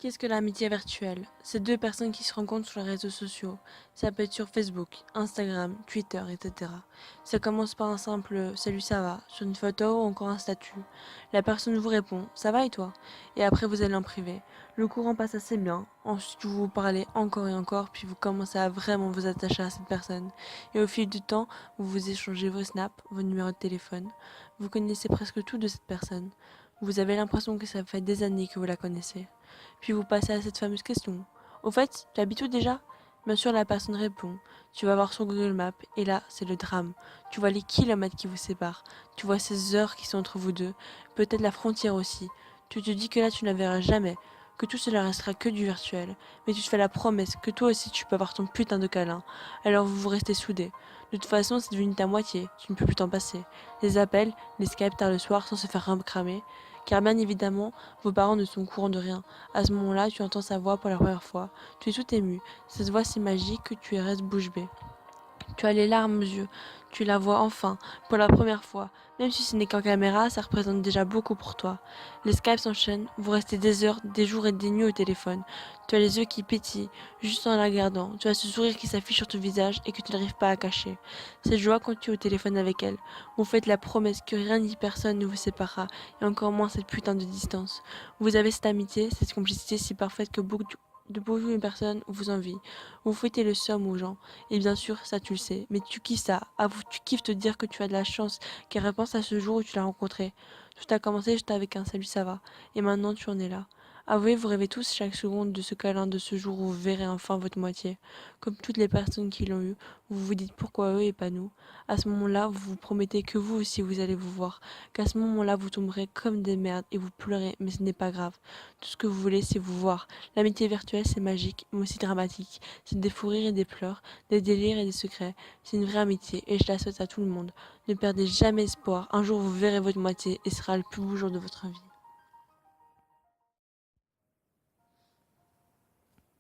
Qu'est-ce que l'amitié virtuelle? C'est deux personnes qui se rencontrent sur les réseaux sociaux. Ça peut être sur Facebook, Instagram, Twitter, etc. Ça commence par un simple «Salut, ça va?» sur une photo ou encore un statut. La personne vous répond «Ça va et toi?» Et après vous allez en privé. Le courant passe assez bien. Ensuite vous vous parlez encore et encore, puis vous commencez à vraiment vous attacher à cette personne. Et au fil du temps, vous vous échangez vos snaps, vos numéros de téléphone. Vous connaissez presque tout de cette personne. Vous avez l'impression que ça fait des années que vous la connaissez. Puis vous passez à cette fameuse question. Au fait, tu habites où déjà? Bien sûr, la personne répond. Tu vas voir sur Google Maps, et là, c'est le drame. Tu vois les kilomètres qui vous séparent. Tu vois ces heures qui sont entre vous deux. Peut-être la frontière aussi. Tu te dis que là, tu ne la verras jamais. Que tout cela restera que du virtuel. Mais tu te fais la promesse que toi aussi, tu peux avoir ton putain de câlin. Alors vous restez soudés. De toute façon, c'est devenu ta moitié. Tu ne peux plus t'en passer. Les appels, les Skype tard le soir sans se faire cramer. Car bien évidemment, vos parents ne sont au courant de rien. À ce moment-là, tu entends sa voix pour la première fois. Tu es tout ému. Cette voix si magique que tu restes bouche bée. Tu as les larmes aux yeux. Tu la vois enfin, pour la première fois. Même si ce n'est qu'en caméra, ça représente déjà beaucoup pour toi. Les Skypes s'enchaînent, vous restez des heures, des jours et des nuits au téléphone. Tu as les yeux qui pétillent, juste en la regardant. Tu as ce sourire qui s'affiche sur ton visage et que tu n'arrives pas à cacher. Cette joie quand tu es au téléphone avec elle. Vous faites la promesse que rien ni personne ne vous séparera, et encore moins cette putain de distance. Vous avez cette amitié, cette complicité si parfaite que beaucoup de personnes vous envient. Vous fouettez le somme aux gens. Et bien sûr, ça tu le sais, mais tu kiffes ça. Avoue, tu kiffes te dire que tu as de la chance, car repense à ce jour où tu l'as rencontré. Tout a commencé juste avec un salut ça va, et maintenant tu en es là. Avouez, vous rêvez tous chaque seconde de ce câlin, de ce jour où vous verrez enfin votre moitié. Comme toutes les personnes qui l'ont eu, vous vous dites pourquoi eux et pas nous. À ce moment-là, vous vous promettez que vous aussi vous allez vous voir, qu'à ce moment-là vous tomberez comme des merdes et vous pleurez, mais ce n'est pas grave. Tout ce que vous voulez, c'est vous voir. L'amitié virtuelle, c'est magique, mais aussi dramatique. C'est des fous rires et des pleurs, des délires et des secrets. C'est une vraie amitié et je la souhaite à tout le monde. Ne perdez jamais espoir. Un jour vous verrez votre moitié et ce sera le plus beau jour de votre vie.